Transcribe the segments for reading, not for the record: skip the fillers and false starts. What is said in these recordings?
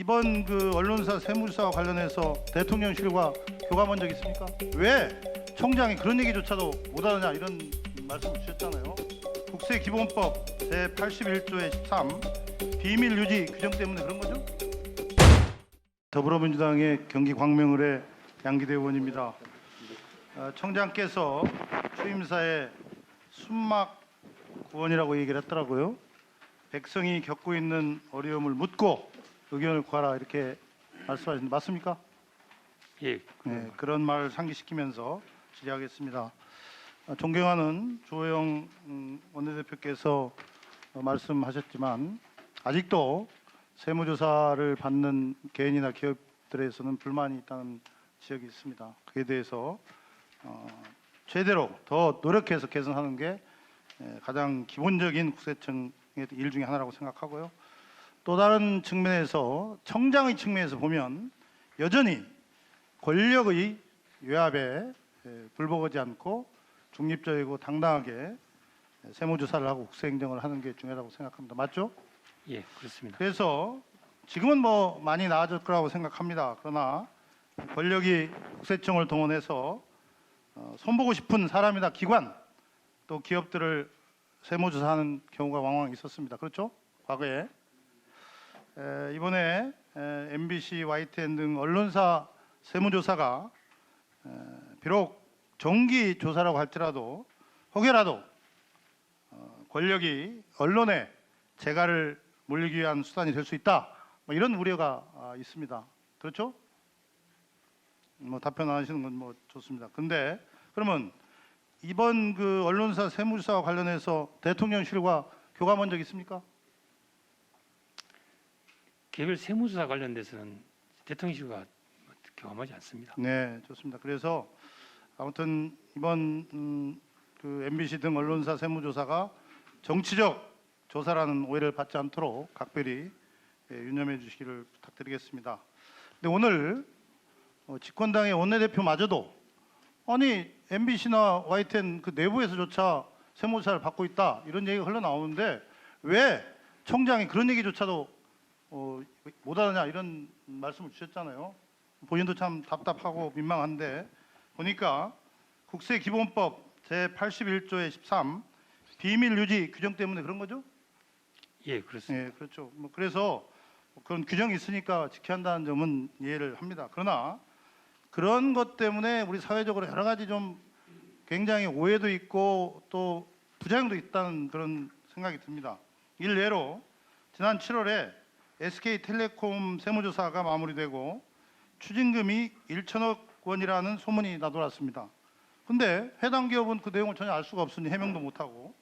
이번 그 언론사 세무사와 관련해서 대통령실과 교감한 적 있습니까? 왜 청장이 그런 얘기조차도 못하느냐 이런 말씀을 주셨잖아요. 국세기본법 제81조의 13 비밀 유지 규정 때문에 그런 거죠? 더불어민주당의 경기 광명을의 양기대 의원입니다. 청장께서 취임사에 순막 구원이라고 얘기를 했더라고요. 백성이 겪고 있는 어려움을 묻고 의견을 구하라 이렇게 말씀하셨는데 맞습니까? 예. 네, 그런 말을 상기시키면서 질의하겠습니다. 존경하는 주호영 원내대표께서 말씀하셨지만 아직도 세무조사를 받는 개인이나 기업들에서는 불만이 있다는 지역이 있습니다. 그에 대해서 최대로 더 노력해서 개선하는 게 가장 기본적인 국세청의 일 중에 하나라고 생각하고요. 또 다른 측면에서 청장의 측면에서 보면 여전히 권력의 외압에 굴복하지 않고 중립적이고 당당하게 세무조사를 하고 국세행정을 하는 게 중요하다고 생각합니다. 맞죠? 예, 그렇습니다. 그래서 지금은 뭐 많이 나아질 거라고 생각합니다. 그러나 권력이 국세청을 동원해서 손보고 싶은 사람이나 기관 또 기업들을 세무조사하는 경우가 왕왕 있었습니다. 그렇죠? 과거에 이번에 MBC, YTN 등 언론사 세무조사가 비록 정기 조사라고 할지라도 혹여라도 권력이 언론에 재갈을 물리기 위한 수단이 될 수 있다. 뭐 이런 우려가 있습니다. 그렇죠? 뭐 답변 안 하시는 건 뭐 좋습니다. 근데 그러면 이번 그 언론사 세무조사와 관련해서 대통령실과 교감한 적 있습니까? 개별 세무조사 관련돼서는 대통령실과 교감하지 않습니다. 네, 좋습니다. 그래서 아무튼 이번 그 MBC 등 언론사 세무조사가 정치적 조사라는 오해를 받지 않도록 각별히 유념해 주시기를 부탁드리겠습니다. 근데 오늘 집권당의 원내대표마저도 아니 MBC나 YTN 그 내부에서조차 세무조사를 받고 있다 이런 얘기가 흘러나오는데 왜 청장이 그런 얘기조차도 못하느냐 이런 말씀을 주셨잖아요. 본인도 참 답답하고 민망한데 보니까 국세기본법 제81조의 13 비밀 유지 규정 때문에 그런 거죠? 예, 그렇습니다. 예, 그렇죠. 뭐 그래서 그런 규정이 있으니까 지켜야 한다는 점은 이해를 합니다. 그러나 그런 것 때문에 우리 사회적으로 여러 가지 좀 굉장히 오해도 있고 또 부작용도 있다는 그런 생각이 듭니다. 일례로 지난 7월에 SK텔레콤 세무조사가 마무리되고 추징금이 1천억 원이라는 소문이 나돌았습니다. 근데 해당 기업은 그 내용을 전혀 알 수가 없으니 해명도 못하고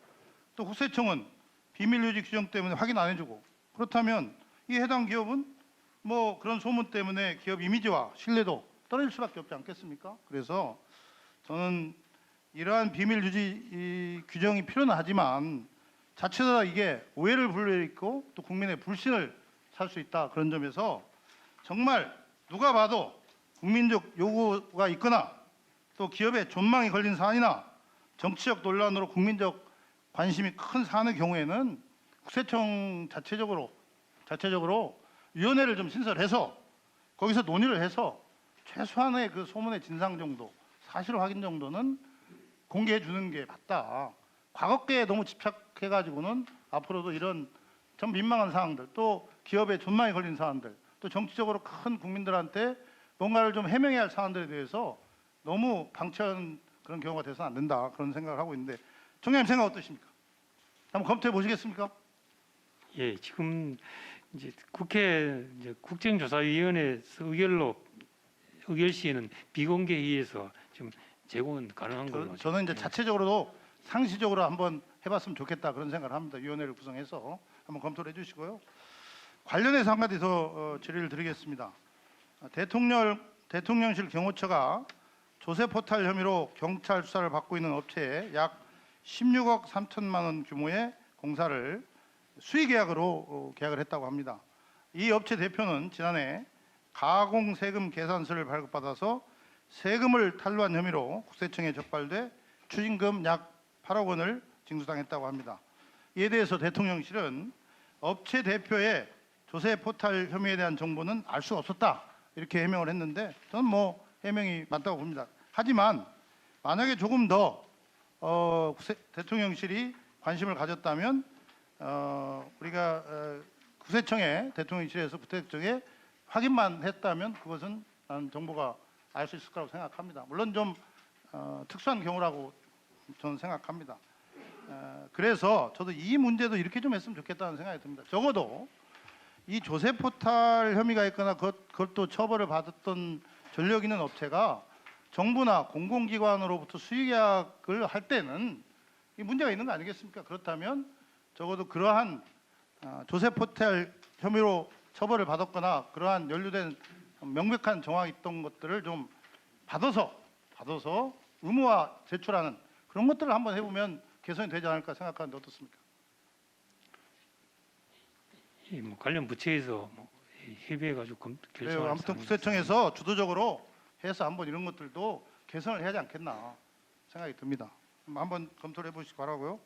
또 국세청은 비밀유지 규정 때문에 확인 안 해주고 그렇다면 이 해당 기업은 뭐 그런 소문 때문에 기업 이미지와 신뢰도 떨어질 수밖에 없지 않겠습니까? 그래서 저는 이러한 비밀유지 규정이 필요는 하지만 자체로 이게 오해를 불러일으키고 또 국민의 불신을 살 수 있다. 그런 점에서 정말 누가 봐도 국민적 요구가 있거나 또 기업의 존망이 걸린 사안이나 정치적 논란으로 국민적 관심이 큰 사안의 경우에는 국세청 자체적으로 위원회를 좀 신설해서 거기서 논의를 해서 최소한의 그 소문의 진상 정도, 사실 확인 정도는 공개해 주는 게 맞다. 과거에 너무 집착해가지고는 앞으로도 이런 좀 민망한 사항들, 또 기업의 존망이 걸린 사안들, 또 정치적으로 큰 국민들한테 뭔가를 좀 해명해야 할 사안들에 대해서 너무 방치한 그런 경우가 돼서는 안 된다. 그런 생각을 하고 있는데 총장님 생각 어떠십니까? 한번 검토해 보시겠습니까? 예, 지금 이제 국회 이제 국정조사위원회에서 의결 시에는 비공개 회의에서 좀 제공은 가능한 걸로. 저는 이제 자체적으로도 상시적으로 한번 해봤으면 좋겠다 그런 생각을 합니다. 위원회를 구성해서 한번 검토를 해주시고요. 관련해서 한 가지 더 질의를 드리겠습니다. 대통령실 경호처가 조세 포탈 혐의로 경찰 수사를 받고 있는 업체에 약 16억 3천만 원 규모의 공사를 수의 계약으로 계약을 했다고 합니다. 이 업체 대표는 지난해 가공 세금 계산서를 발급받아서 세금을 탈루한 혐의로 국세청에 적발돼 추징금 약 8억 원을 징수당했다고 합니다. 이에 대해서 대통령실은 업체 대표의 조세 포탈 혐의에 대한 정보는 알 수 없었다 이렇게 해명을 했는데 저는 뭐 해명이 맞다고 봅니다. 하지만 만약에 조금 더 대통령실이 관심을 가졌다면 우리가 국세청에 대통령실에서 국세청에 확인만 했다면 그것은 나는 정보가 알 수 있을 거라고 생각합니다. 물론 좀 특수한 경우라고 저는 생각합니다. 그래서 저도 이 문제도 이렇게 좀 했으면 좋겠다는 생각이 듭니다. 적어도 이 조세 포탈 혐의가 있거나 그것도 처벌을 받았던 전력 있는 업체가 정부나 공공기관으로부터 수의계약을 할 때는 이 문제가 있는 거 아니겠습니까? 그렇다면 적어도 그러한 조세 포탈 혐의로 처벌을 받았거나 그러한 연루된 명백한 정황이 있던 것들을 좀 받아서 의무화 제출하는 그런 것들을 한번 해보면 개선이 되지 않을까 생각하는데 어떻습니까? 뭐 관련 부처에서 뭐 협의해가지고 네, 결정할 아무튼 사항이 국세청에서 주도적으로 해서 한번 이런 것들도 개선을 해야지 않겠나 생각이 듭니다. 한번 검토를 해보시기 바라고요.